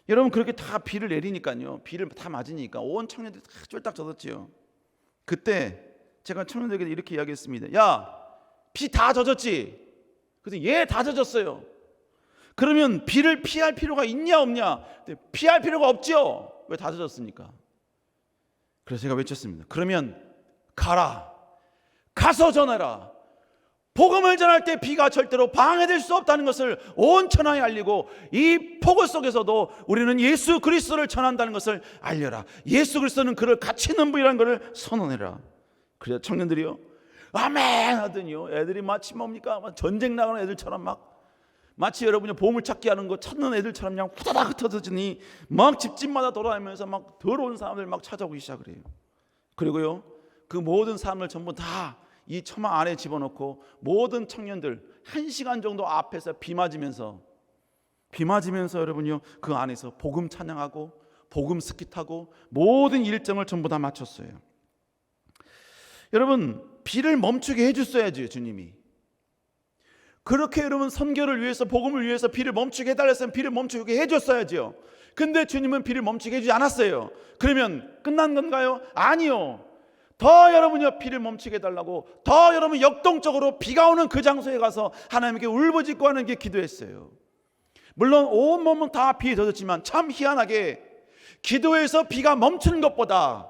Speaker 1: 여러분, 그렇게 다 비를 내리니까요, 비를 다 맞으니까 온 청년들이 다 쫄딱 젖었지요. 그때 제가 청년들에게 이렇게 이야기했습니다. 야, 비 다 젖었지? 그래서 예, 다 젖었어요. 그러면 비를 피할 필요가 있냐 없냐? 피할 필요가 없죠. 왜 다 젖었습니까? 그래서 제가 외쳤습니다. 그러면 가라. 가서 전해라. 복음을 전할 때 비가 절대로 방해될 수 없다는 것을 온 천하에 알리고, 이 폭우 속에서도 우리는 예수 그리스도를 전한다는 것을 알려라. 예수 그리스도는 그를 가치 있는 분이라는 것을 선언해라. 그래서 청년들이요, 아멘 하더니요, 애들이 마치 뭡니까? 전쟁 나가는 애들처럼 마치 여러분이 보물찾기 하는 거 찾는 애들처럼 그냥 후다닥 흩어지니 막 집집마다 돌아다니면서 막 더러운 사람들 막 찾아오기 시작을 해요. 그리고요, 그 모든 사람을 전부 다 이 처마 안에 집어넣고 모든 청년들 1시간 정도 앞에서 비 맞으면서 여러분요, 그 안에서 복음 찬양하고 복음 스키 타고 모든 일정을 전부 다 마쳤어요. 여러분, 비를 멈추게 해줬어야죠, 주님이. 그렇게 여러분 선교를 위해서, 복음을 위해서 비를 멈추게 해달랬으면 비를 멈추게 해줬어야죠. 근데 주님은 비를 멈추게 해주지 않았어요. 그러면 끝난 건가요? 아니요. 더 여러분이 비를 멈추게 해달라고 더 여러분 역동적으로 비가 오는 그 장소에 가서 하나님께 울부짖고 하는 게 기도했어요. 물론 온몸은 다 비에 젖었지만 참 희한하게 기도해서 비가 멈추는 것보다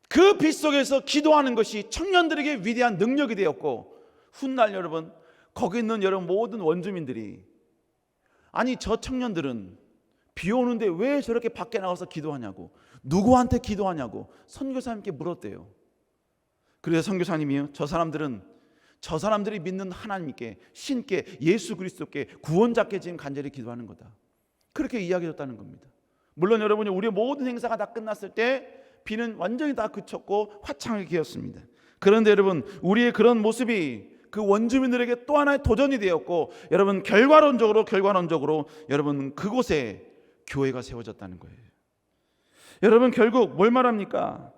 Speaker 1: 그 비 속에서 기도하는 것이 청년들에게 위대한 능력이 되었고, 훗날 여러분 거기 있는 여러분 모든 원주민들이, 아니 저 청년들은 비 오는데 왜 저렇게 밖에 나가서 기도하냐고, 누구한테 기도하냐고 선교사님께 물었대요. 그래서 선교사님이요, 저 사람들이 믿는 하나님께, 신께, 예수 그리스도께, 구원자께 지금 간절히 기도하는 거다. 그렇게 이야기했다는 겁니다. 물론 여러분이 우리의 모든 행사가 다 끝났을 때 비는 완전히 다 그쳤고 화창하게 기었습니다. 그런데 여러분, 우리의 그런 모습이 그 원주민들에게 또 하나의 도전이 되었고, 여러분 결과론적으로 여러분 그곳에 교회가 세워졌다는 거예요. 여러분 결국 뭘 말합니까?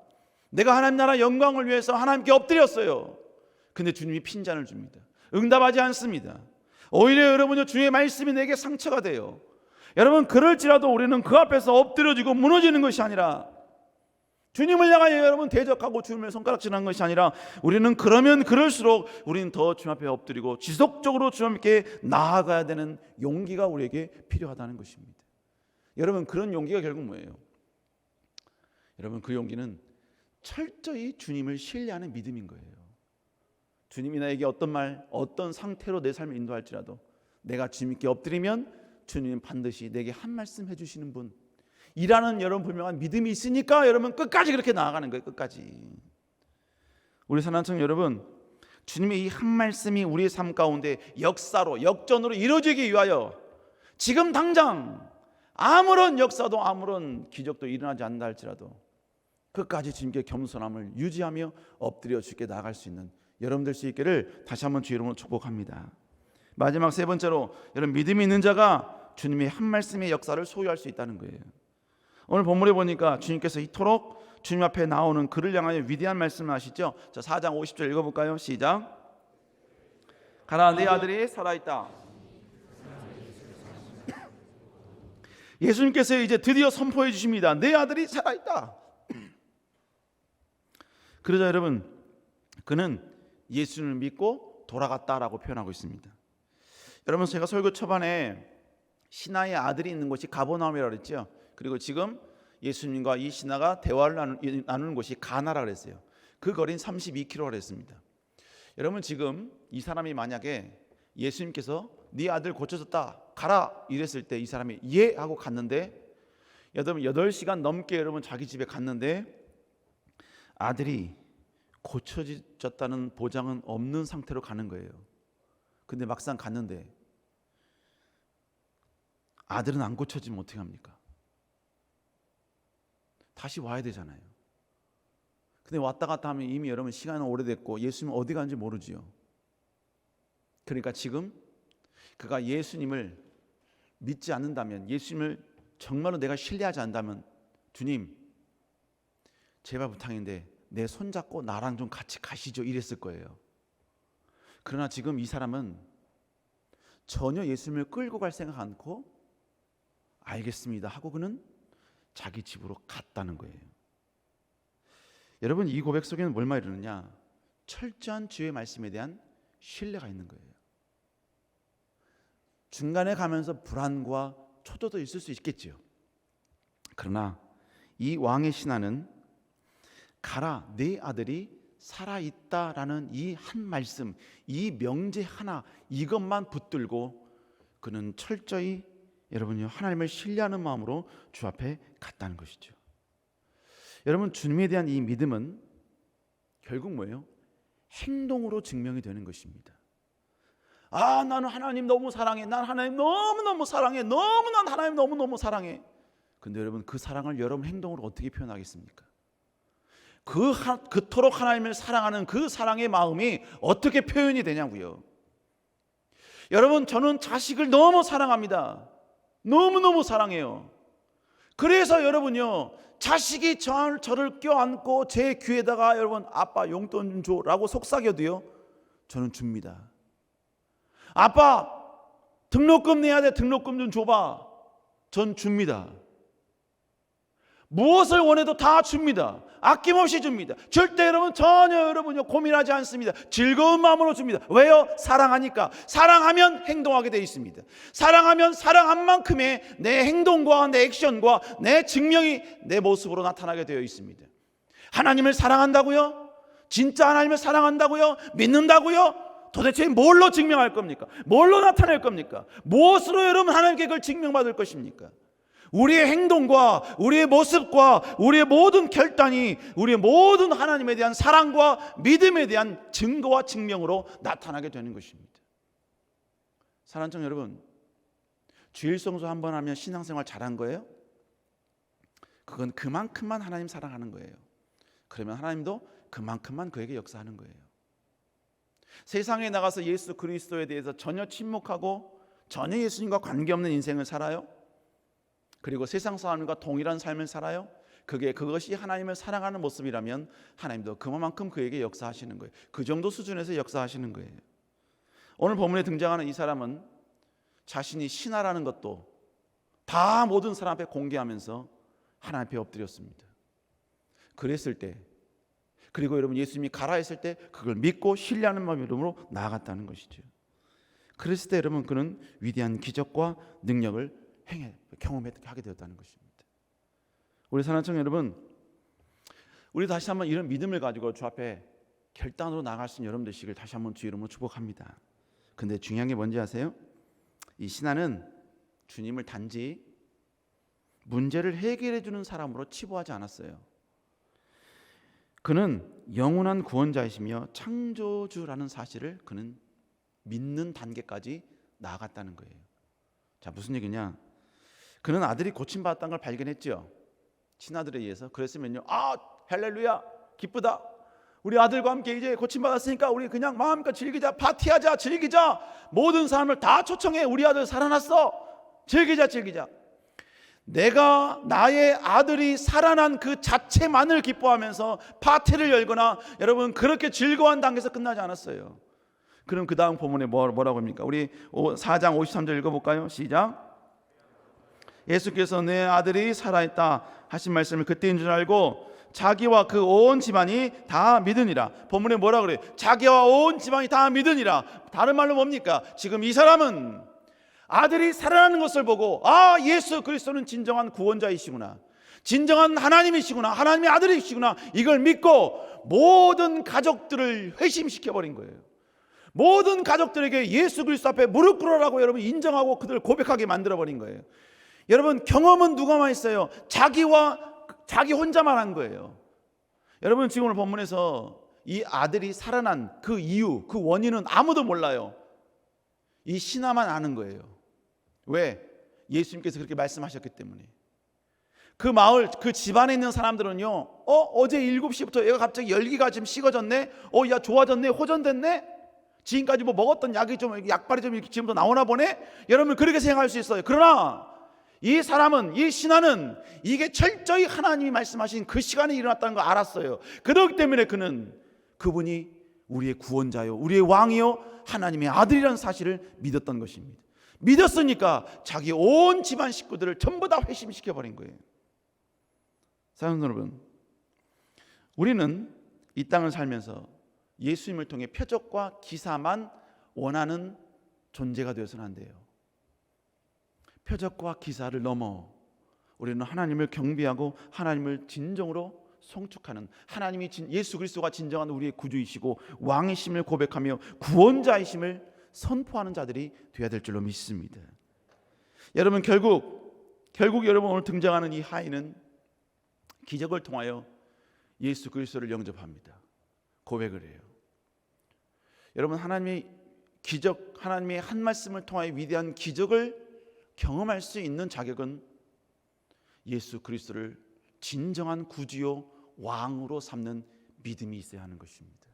Speaker 1: 내가 하나님 나라 영광을 위해서 하나님께 엎드렸어요. 근데 주님이 핀잔을 줍니다. 응답하지 않습니다. 오히려 여러분의 주의 말씀이 내게 상처가 돼요. 여러분 그럴지라도 우리는 그 앞에서 엎드려지고 무너지는 것이 아니라, 주님을 향하여 여러분 대적하고 주님을 손가락질하는 것이 아니라, 우리는 그러면 그럴수록 우리는 더 주님 앞에 엎드리고 지속적으로 주님께 나아가야 되는 용기가 우리에게 필요하다는 것입니다. 여러분 그런 용기가 결국 뭐예요? 여러분 그 용기는 철저히 주님을 신뢰하는 믿음인 거예요. 주님이 나에게 어떤 말, 어떤 상태로 내 삶을 인도할지라도 내가 주님께 엎드리면 주님은 반드시 내게 한 말씀 해주시는 분 이라는 여러분 분명한 믿음이 있으니까 여러분 끝까지 그렇게 나아가는 거예요. 끝까지. 우리 사랑하는 여러분, 주님의 이 한 말씀이 우리의 삶 가운데 역사로, 역전으로 이루어지기 위하여 지금 당장 아무런 역사도 아무런 기적도 일어나지 않는다 할지라도 끝까지 주님께 겸손함을 유지하며 엎드려 주께 나아갈 수 있는 여러분 될 수 있기를 다시 한번 주 이름으로 축복합니다. 마지막 세 번째로, 여러분 믿음이 있는 자가 주님의 한 말씀의 역사를 소유할 수 있다는 거예요. 오늘 본문에 보니까 주님께서 이토록 주님 앞에 나오는 그를 향하여 위대한 말씀을 하시죠. 자, 4장 50절 읽어볼까요? 시작. 가라, 내 아들이 살아있다. 예수님께서 이제 드디어 선포해 주십니다. 내 아들이 살아있다. 그러자 여러분, 그는 예수님을 믿고 돌아갔다라고 표현하고 있습니다. 여러분, 제가 설교 초반에 신하의 아들이 있는 곳이 가버나움이라고 그랬죠. 그리고 지금 예수님과 이 신하가 대화를 나누는 곳이 가나라고 그랬어요. 그 거리는 32km라고 그랬습니다. 여러분, 지금 이 사람이 만약에 예수님께서 네 아들 고쳐졌다 가라 이랬을 때 이 사람이 예 하고 갔는데, 여러분 8시간 넘게 여러분 자기 집에 갔는데 아들이 고쳐졌다는 보장은 없는 상태로 가는 거예요. 근데 막상 갔는데 아들은 안 고쳐지면 어떻게 합니까? 다시 와야 되잖아요. 근데 왔다 갔다 하면 이미 여러분 시간은 오래됐고 예수님 어디 간지 모르지요. 그러니까 지금 그가 예수님을 믿지 않는다면, 예수님을 정말로 내가 신뢰하지 않는다면, 주님 제발 부탁인데 내 손잡고 나랑 좀 같이 가시죠 이랬을 거예요. 그러나 지금 이 사람은 전혀 예수님을 끌고 갈 생각 않고 알겠습니다 하고 그는 자기 집으로 갔다는 거예요. 여러분, 이 고백 속에는 뭘 말이느냐? 철저한 주의 말씀에 대한 신뢰가 있는 거예요. 중간에 가면서 불안과 초조도 있을 수 있겠지요. 그러나 이 왕의 신하는 가라, 내 아들이 살아있다라는 이 한 말씀, 이 명제 하나, 이것만 붙들고 그는 철저히 여러분요 하나님을 신뢰하는 마음으로 주 앞에 갔다는 것이죠. 여러분, 주님에 대한 이 믿음은 결국 뭐예요? 행동으로 증명이 되는 것입니다. 아, 나는 하나님 너무 사랑해. 난 하나님 너무너무 사랑해. 난 하나님 너무너무 사랑해. 근데 여러분, 그 사랑을 여러분 행동으로 어떻게 표현하겠습니까? 그토록 하나님을 사랑하는 그 사랑의 마음이 어떻게 표현이 되냐고요. 여러분, 저는 자식을 너무 사랑합니다. 너무너무 사랑해요. 그래서 여러분요, 자식이 저를 껴안고 제 귀에다가 여러분 아빠 용돈 좀 줘라고 속삭여도요, 저는 줍니다. 아빠 등록금 내야 돼, 등록금 좀 줘봐. 전 줍니다. 무엇을 원해도 다 줍니다. 아낌없이 줍니다. 절대 여러분 전혀 여러분요 고민하지 않습니다. 즐거운 마음으로 줍니다. 왜요? 사랑하니까. 사랑하면 행동하게 되어 있습니다. 사랑하면 사랑한 만큼의 내 행동과 내 액션과 내 증명이 내 모습으로 나타나게 되어 있습니다. 하나님을 사랑한다고요? 진짜 하나님을 사랑한다고요? 믿는다고요? 도대체 뭘로 증명할 겁니까? 뭘로 나타낼 겁니까? 무엇으로 여러분 하나님께 그걸 증명받을 것입니까? 우리의 행동과 우리의 모습과 우리의 모든 결단이 우리의 모든 하나님에 대한 사랑과 믿음에 대한 증거와 증명으로 나타나게 되는 것입니다. 사랑하는 여러분, 주일 성수 한 번 하면 신앙생활 잘한 거예요? 그건 그만큼만 하나님 사랑하는 거예요. 그러면 하나님도 그만큼만 그에게 역사하는 거예요. 세상에 나가서 예수 그리스도에 대해서 전혀 침묵하고 전혀 예수님과 관계없는 인생을 살아요? 그리고 세상 사람과 동일한 삶을 살아요? 그것이 하나님을 사랑하는 모습이라면 하나님도 그만큼 그에게 역사하시는 거예요. 그 정도 수준에서 역사하시는 거예요. 오늘 본문에 등장하는 이 사람은 자신이 신하라는 것도 다 모든 사람 앞에 공개하면서 하나님 앞에 엎드렸습니다. 그랬을 때, 그리고 여러분 예수님이 가라 했을 때 그걸 믿고 신뢰하는 마음으로 나아갔다는 것이죠. 그랬을 때 여러분 그는 위대한 기적과 능력을 경험하게 되었다는 것입니다. 우리 사랑하는 여러분, 우리 다시 한번 이런 믿음을 가지고 주 앞에 결단으로 나아갈 수 있는 여러분 되시길 다시 한번 주 이름으로 축복합니다. 근데 중요한 게 뭔지 아세요? 이 신하는 주님을 단지 문제를 해결해 주는 사람으로 치부하지 않았어요. 그는 영원한 구원자이시며 창조주라는 사실을 그는 믿는 단계까지 나아갔다는 거예요. 자, 무슨 얘기냐? 그는 아들이 고침받았다는 걸 발견했죠. 친아들에 의해서. 그랬으면요, 아 할렐루야 기쁘다. 우리 아들과 함께 이제 고침받았으니까 우리 그냥 마음껏 즐기자, 파티하자, 즐기자. 모든 사람을 다 초청해. 우리 아들 살아났어. 즐기자. 내가 나의 아들이 살아난 그 자체만을 기뻐하면서 파티를 열거나 여러분 그렇게 즐거운 단계에서 끝나지 않았어요. 그럼 그 다음 본문에 뭐라고 합니까? 우리 4장 53절 읽어볼까요? 시작. 예수께서 내 아들이 살아있다 하신 말씀을 그때인 줄 알고 자기와 그 온 집안이 다 믿으니라. 본문에 뭐라 그래요? 자기와 온 집안이 다 믿으니라. 다른 말로 뭡니까? 지금 이 사람은 아들이 살아나는 것을 보고 예수 그리스도는 진정한 구원자이시구나, 진정한 하나님이시구나, 하나님의 아들이시구나, 이걸 믿고 모든 가족들을 회심시켜버린 거예요. 모든 가족들에게 예수 그리스도 앞에 무릎 꿇으라고 여러분 인정하고 그들을 고백하게 만들어버린 거예요. 여러분 경험은 누가만 있어요? 자기 혼자만 한 거예요. 여러분 지금 오늘 본문에서 이 아들이 살아난 그 이유, 그 원인은 아무도 몰라요. 이 신하만 아는 거예요. 왜? 예수님께서 그렇게 말씀하셨기 때문에. 그 마을, 그 집안에 있는 사람들은요, 어제 7시부터 얘가 갑자기 열기가 지금 식어졌네, 야 좋아졌네, 호전됐네, 지금까지 뭐 먹었던 약이 좀, 약발이 좀 이렇게 지금부터 나오나 보네. 여러분 그렇게 생각할 수 있어요. 그러나 이 사람은, 이 신하는 이게 철저히 하나님이 말씀하신 그 시간에 일어났다는 걸 알았어요. 그렇기 때문에 그분이 우리의 구원자요, 우리의 왕이요, 하나님의 아들이라는 사실을 믿었던 것입니다. 믿었으니까 자기 온 집안 식구들을 전부 다 회심시켜버린 거예요. 사랑하는 여러분, 우리는 이 땅을 살면서 예수님을 통해 표적과 기사만 원하는 존재가 되어서는 안 돼요. 표적과 기사를 넘어 우리는 하나님을 경배하고 하나님을 진정으로 송축하는, 하나님이 예수 그리스도가 진정한 우리의 구주이시고 왕이심을 고백하며 구원자이심을 선포하는 자들이 되어야 될 줄로 믿습니다. 여러분 결국 여러분 오늘 등장하는 이 하인은 기적을 통하여 예수 그리스도를 영접합니다. 고백을 해요. 여러분 하나님의 기적, 하나님의 한 말씀을 통하여 위대한 기적을 경험할 수 있는 자격은 예수 그리스도를 진정한 구주요 왕으로 삼는 믿음이 있어야 하는 것입니다.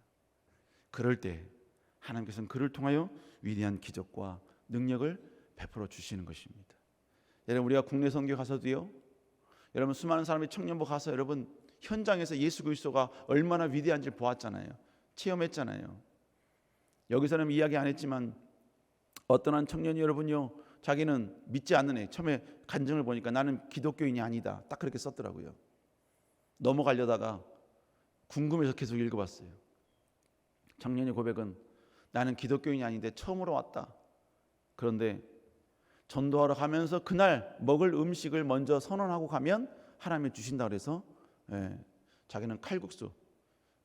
Speaker 1: 그럴 때 하나님께서는 그를 통하여 위대한 기적과 능력을 베풀어 주시는 것입니다. 여러분 우리가 국내 선교 가서도요, 여러분 수많은 사람이 청년부 가서 여러분 현장에서 예수 그리스도가 얼마나 위대한지를 보았잖아요. 체험했잖아요. 여기서는 이야기 안 했지만 어떤 한 청년이 여러분요, 자기는 믿지 않는 애, 처음에 간증을 보니까 나는 기독교인이 아니다, 딱 그렇게 썼더라고요. 넘어가려다가 궁금해서 계속 읽어봤어요. 청년의 고백은 나는 기독교인이 아닌데 처음으로 왔다. 그런데 전도하러 가면서 그날 먹을 음식을 먼저 선언하고 가면 하나님이 주신다 그래서 자기는 칼국수,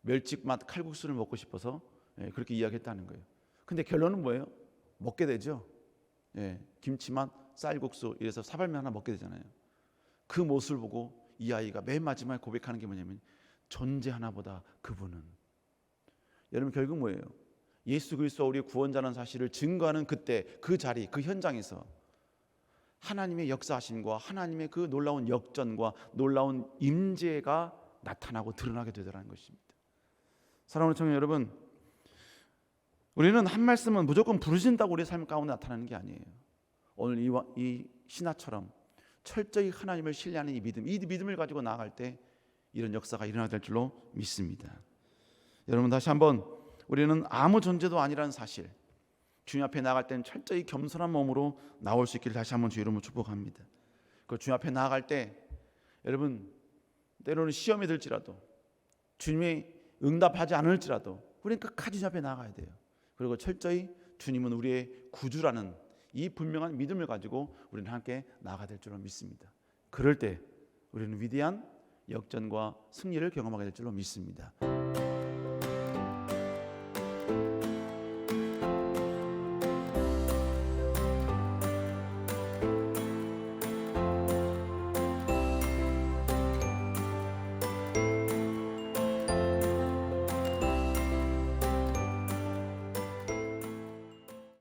Speaker 1: 멸치맛 칼국수를 먹고 싶어서 그렇게 이야기했다는 거예요. 근데 결론은 뭐예요? 먹게 되죠. 김치맛 쌀국수 이래서 사발면 하나 먹게 되잖아요. 그 모습을 보고 이 아이가 맨 마지막에 고백하는 게 뭐냐면 존재 하나보다 그분은. 여러분 결국 뭐예요? 예수 그리스도가 우리의 구원자라는 사실을 증거하는 그때 그 자리, 그 현장에서 하나님의 역사하심과 하나님의 그 놀라운 역전과 놀라운 임재가 나타나고 드러나게 되더라는 것입니다. 사랑하는 청년 여러분, 우리는 한 말씀은 무조건 부르신다고 우리의 삶 가운데 나타나는 게 아니에요. 오늘 이 신하처럼 철저히 하나님을 신뢰하는 이 믿음을 가지고 나아갈 때 이런 역사가 일어나게 될 줄로 믿습니다. 여러분 다시 한번 우리는 아무 존재도 아니라는 사실, 주님 앞에 나아갈 때는 철저히 겸손한 몸으로 나올 수 있기를 다시 한번 주의 이름으로 축복합니다. 그 주님 앞에 나아갈 때 여러분 때로는 시험이 들지라도 주님이 응답하지 않을지라도 우리는 끝까지 주님 앞에 나아가야 돼요. 그리고 철저히 주님은 우리의 구주라는 이 분명한 믿음을 가지고 우리는 함께 나아가야 될 줄로 믿습니다. 그럴 때 우리는 위대한 역전과 승리를 경험하게 될 줄로 믿습니다.